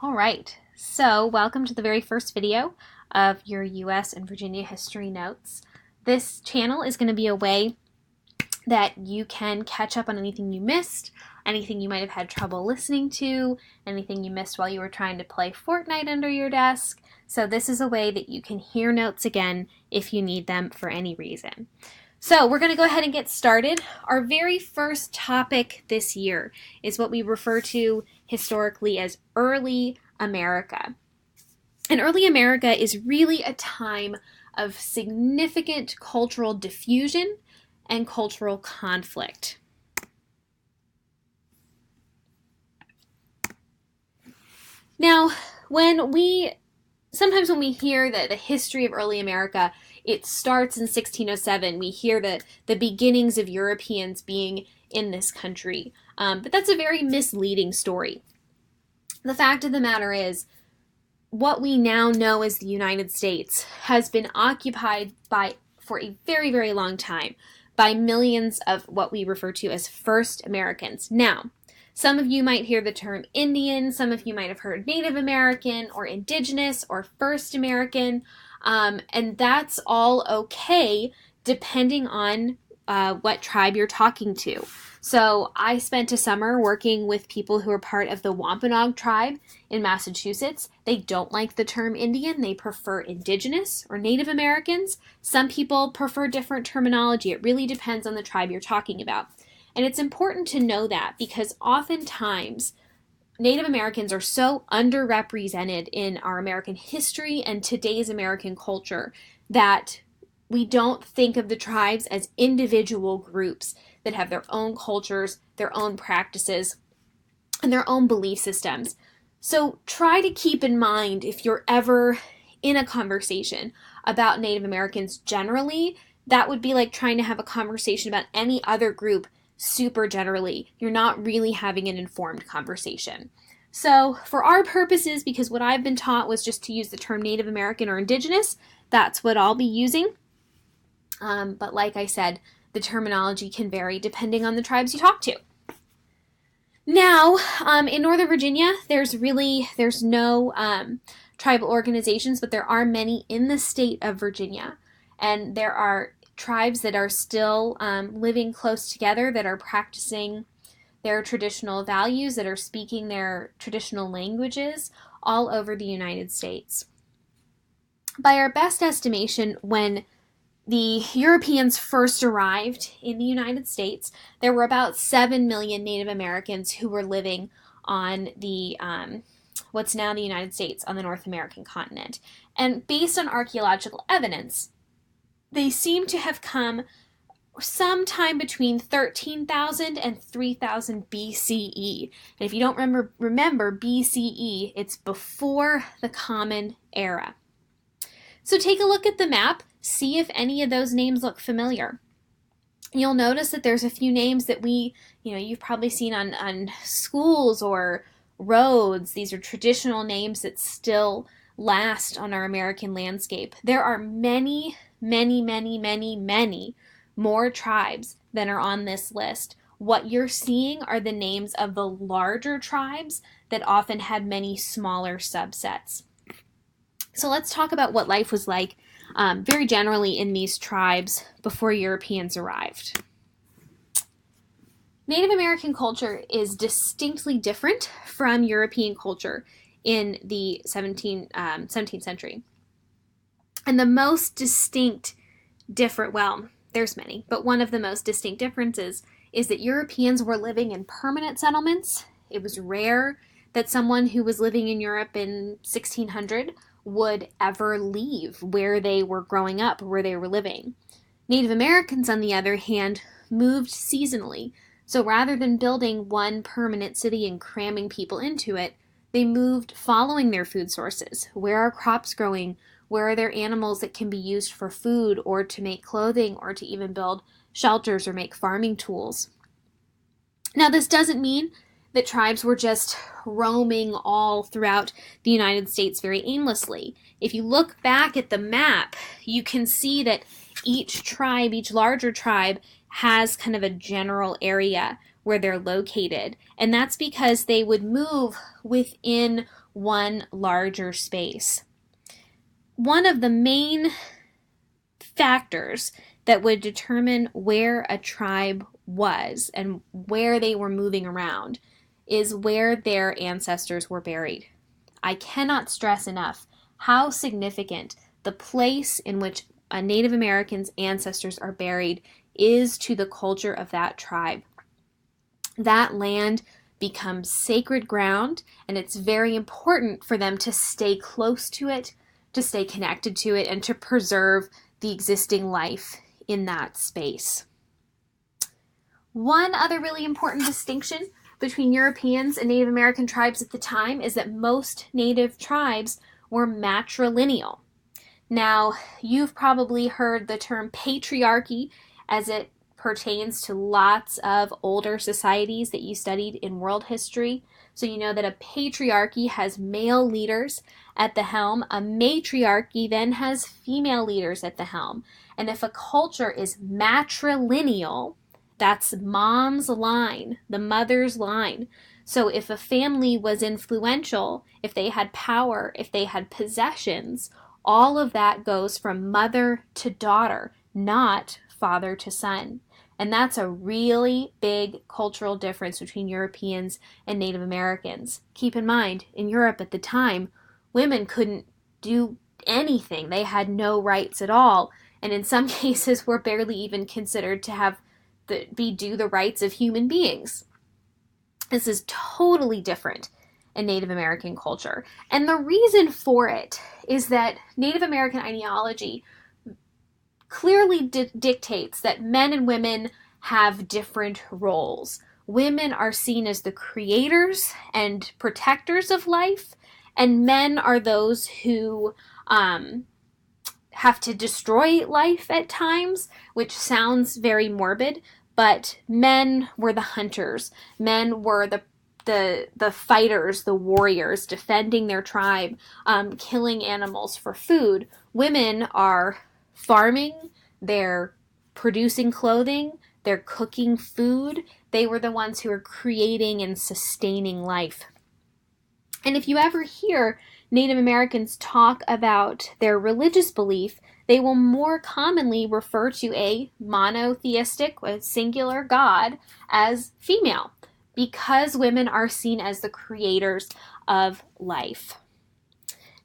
All right, so welcome to the very first video of your US and Virginia history notes. This channel is going to be a way that you can catch up on anything you missed, anything you might have had trouble listening to, anything you missed while you were trying to play Fortnite under your desk. So this is a way that you can hear notes again if you need them for any reason. So we're going to go ahead and get started. Our very first topic this year is what we refer to historically as early America. And early America is really a time of significant cultural diffusion and cultural conflict. Now, sometimes when we hear that the history of early America, it starts in 1607. We hear the beginnings of Europeans being in this country. But that's a very misleading story. The fact of the matter is, what we now know as the United States has been occupied for a very, very long time by millions of what we refer to as first Americans. Now, some of you might hear the term Indian, some of you might have heard Native American or Indigenous or First American, and that's all okay depending on what tribe you're talking to. So I spent a summer working with people who are part of the Wampanoag tribe in Massachusetts. They don't like the term Indian. They prefer Indigenous or Native Americans. Some people prefer different terminology. It really depends on the tribe you're talking about. And it's important to know that because oftentimes Native Americans are so underrepresented in our American history and today's American culture that we don't think of the tribes as individual groups that have their own cultures, their own practices, and their own belief systems. So try to keep in mind if you're ever in a conversation about Native Americans generally, that would be like trying to have a conversation about any other group super generally. You're not really having an informed conversation. So for our purposes, because what I've been taught was just to use the term Native American or Indigenous, that's what I'll be using. But like I said, the terminology can vary depending on the tribes you talk to. Now, in Northern Virginia, there's no tribal organizations, but there are many in the state of Virginia. And there are tribes that are still living close together, that are practicing their traditional values, that are speaking their traditional languages all over the United States. By our best estimation, when the Europeans first arrived in the United States, there were about 7 million Native Americans who were living on the what's now the United States, on the North American continent. And based on archaeological evidence, they seem to have come sometime between 13,000 and 3,000 BCE. And if you don't remember BCE, it's before the Common Era. So take a look at the map. See if any of those names look familiar. You'll notice that there's a few names that you've probably seen on schools or roads. These are traditional names that still last on our American landscape. There are many, many, many, many, many more tribes than are on this list. What you're seeing are the names of the larger tribes that often had many smaller subsets. So let's talk about what life was like very generally in these tribes before Europeans arrived. Native American culture is distinctly different from European culture in the 17th century. And the most distinct there's many, but one of the most distinct differences is that Europeans were living in permanent settlements. It was rare that someone who was living in Europe in 1600 would ever leave where they were growing up, where they were living. Native Americans, on the other hand, moved seasonally. So rather than building one permanent city and cramming people into it, they moved following their food sources. Where are crops growing? Where are there animals that can be used for food or to make clothing or to even build shelters or make farming tools? Now, this doesn't mean that tribes were just roaming all throughout the United States very aimlessly. If you look back at the map, you can see that each larger tribe, has kind of a general area where they're located. And that's because they would move within one larger space. One of the main factors that would determine where a tribe was and where they were moving around is where their ancestors were buried. I cannot stress enough how significant the place in which a Native American's ancestors are buried is to the culture of that tribe. That land becomes sacred ground, and it's very important for them to stay close to it, to stay connected to it, and to preserve the existing life in that space. One other really important distinction between Europeans and Native American tribes at the time is that most Native tribes were matrilineal. Now, you've probably heard the term patriarchy as it pertains to lots of older societies that you studied in world history. So you know that a patriarchy has male leaders at the helm. A matriarchy then has female leaders at the helm. And if a culture is matrilineal, that's mom's line, the mother's line. So if a family was influential, if they had power, if they had possessions, all of that goes from mother to daughter, not father to son. And that's a really big cultural difference between Europeans and Native Americans. Keep in mind, in Europe at the time, women couldn't do anything. They had no rights at all. And in some cases were barely even considered to have the rights of human beings. This is totally different in Native American culture. And the reason for it is that Native American ideology clearly dictates that men and women have different roles. Women are seen as the creators and protectors of life, and men are those who have to destroy life at times, which sounds very morbid, but men were the hunters. Men were the fighters, the warriors, defending their tribe, killing animals for food. Women are farming, they're producing clothing, they're cooking food. They were the ones who were creating and sustaining life. And if you ever hear Native Americans talk about their religious belief, they will more commonly refer to a monotheistic, a singular God as female, because women are seen as the creators of life.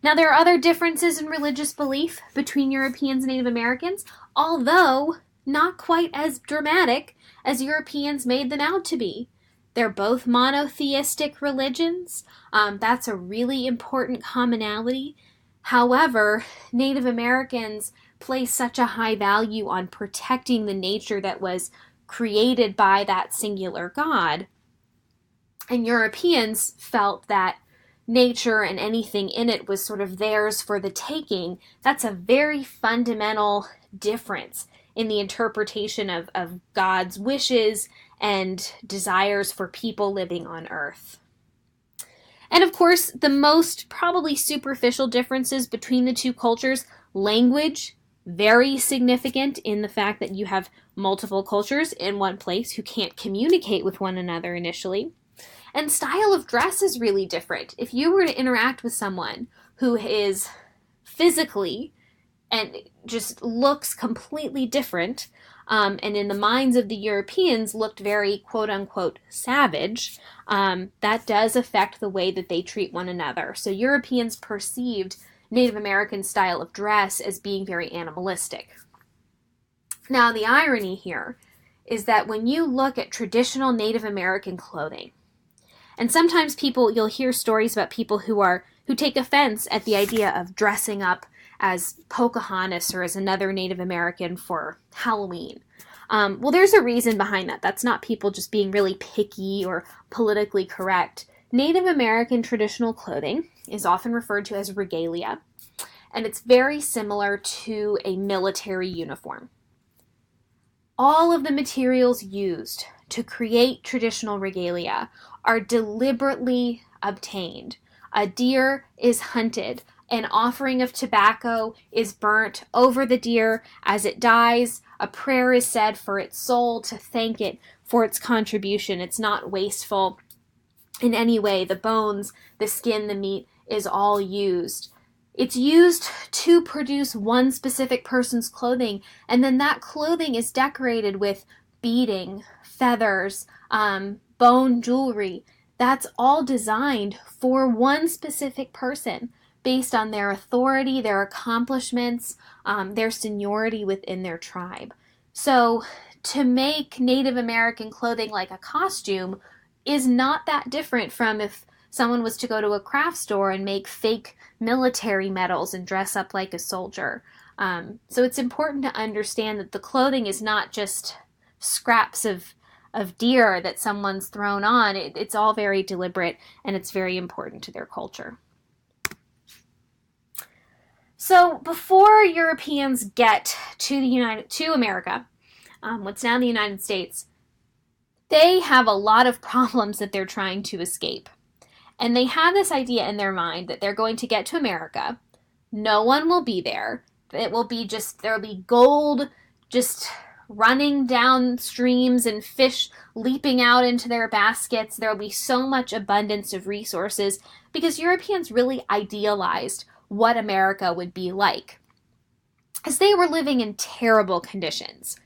Now, there are other differences in religious belief between Europeans and Native Americans, although not quite as dramatic as Europeans made them out to be. They're both monotheistic religions. That's a really important commonality. However, Native Americans place such a high value on protecting the nature that was created by that singular God. And Europeans felt that nature and anything in it was sort of theirs for the taking. That's a very fundamental difference in the interpretation of God's wishes and desires for people living on Earth. And of course, the most probably superficial differences between the two cultures: language, very significant in the fact that you have multiple cultures in one place who can't communicate with one another initially. And style of dress is really different. If you were to interact with someone who is physically and just looks completely different, and in the minds of the Europeans looked very quote-unquote savage, that does affect the way that they treat one another. So Europeans perceived Native American style of dress as being very animalistic. Now, the irony here is that when you look at traditional Native American clothing, and sometimes you'll hear stories about people who take offense at the idea of dressing up as Pocahontas or as another Native American for Halloween. Well, there's a reason behind that. That's not people just being really picky or politically correct. Native American traditional clothing is often referred to as regalia, and it's very similar to a military uniform. All of the materials used to create traditional regalia are deliberately obtained. A deer is hunted. An offering of tobacco is burnt over the deer. As it dies, a prayer is said for its soul to thank it for its contribution. It's not wasteful in any way. The bones, the skin, the meat is all used. It's used to produce one specific person's clothing, and then that clothing is decorated with beading, feathers, bone jewelry. That's all designed for one specific person based on their authority, their accomplishments, their seniority within their tribe. So to make Native American clothing like a costume is not that different from if someone was to go to a craft store and make fake military medals and dress up like a soldier. So it's important to understand that the clothing is not just scraps of deer that someone's thrown on. It's all very deliberate, and it's very important to their culture. So before Europeans get to America, what's now the United States, they have a lot of problems that they're trying to escape. And they have this idea in their mind that they're going to get to America. No one will be there. There'll be gold just running down streams and fish leaping out into their baskets. There'll be so much abundance of resources because Europeans really idealized what America would be like, as they were living in terrible conditions.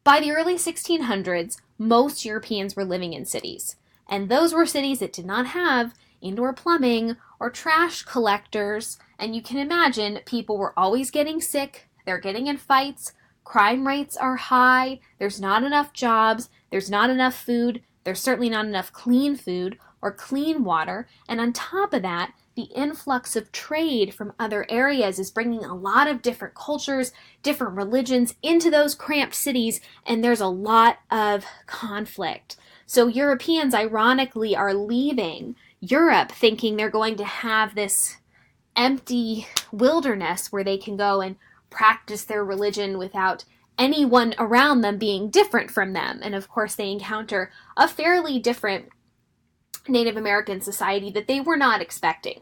By the early 1600s, most Europeans were living in cities, and those were cities that did not have indoor plumbing or trash collectors, and you can imagine people were always getting sick, they're getting in fights, crime rates are high, there's not enough jobs, there's not enough food, there's certainly not enough clean food or clean water, and on top of that, the influx of trade from other areas is bringing a lot of different cultures, different religions into those cramped cities, and there's a lot of conflict. So Europeans, ironically, are leaving Europe thinking they're going to have this empty wilderness where they can go and practice their religion without anyone around them being different from them. And of course, they encounter a fairly different Native American society that they were not expecting.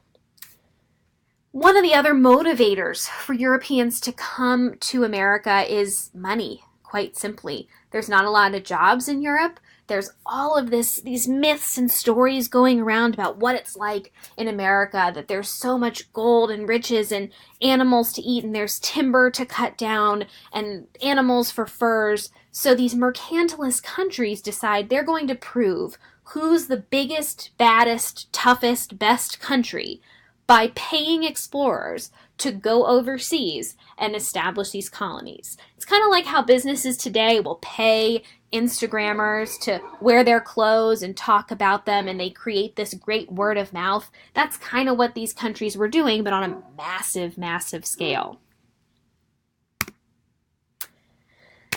One of the other motivators for Europeans to come to America is money, quite simply. There's not a lot of jobs in Europe. There's all of these myths and stories going around about what it's like in America, that there's so much gold and riches and animals to eat, and there's timber to cut down and animals for furs. So these mercantilist countries decide they're going to prove who's the biggest, baddest, toughest, best country by paying explorers to go overseas and establish these colonies. It's kind of like how businesses today will pay Instagrammers to wear their clothes and talk about them, and they create this great word of mouth. That's kind of what these countries were doing, but on a massive, massive scale.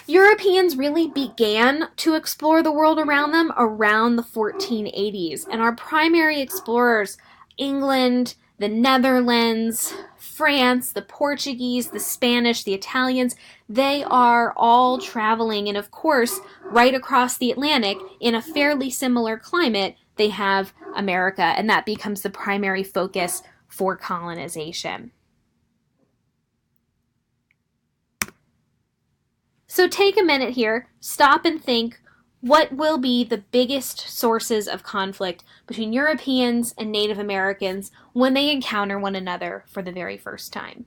Europeans really began to explore the world around them around the 1480s, and our primary explorers, England, the Netherlands, France, the Portuguese, the Spanish, the Italians, they are all traveling, and of course, right across the Atlantic, in a fairly similar climate, they have America, and that becomes the primary focus for colonization. So take a minute here, stop and think, what will be the biggest sources of conflict between Europeans and Native Americans when they encounter one another for the very first time?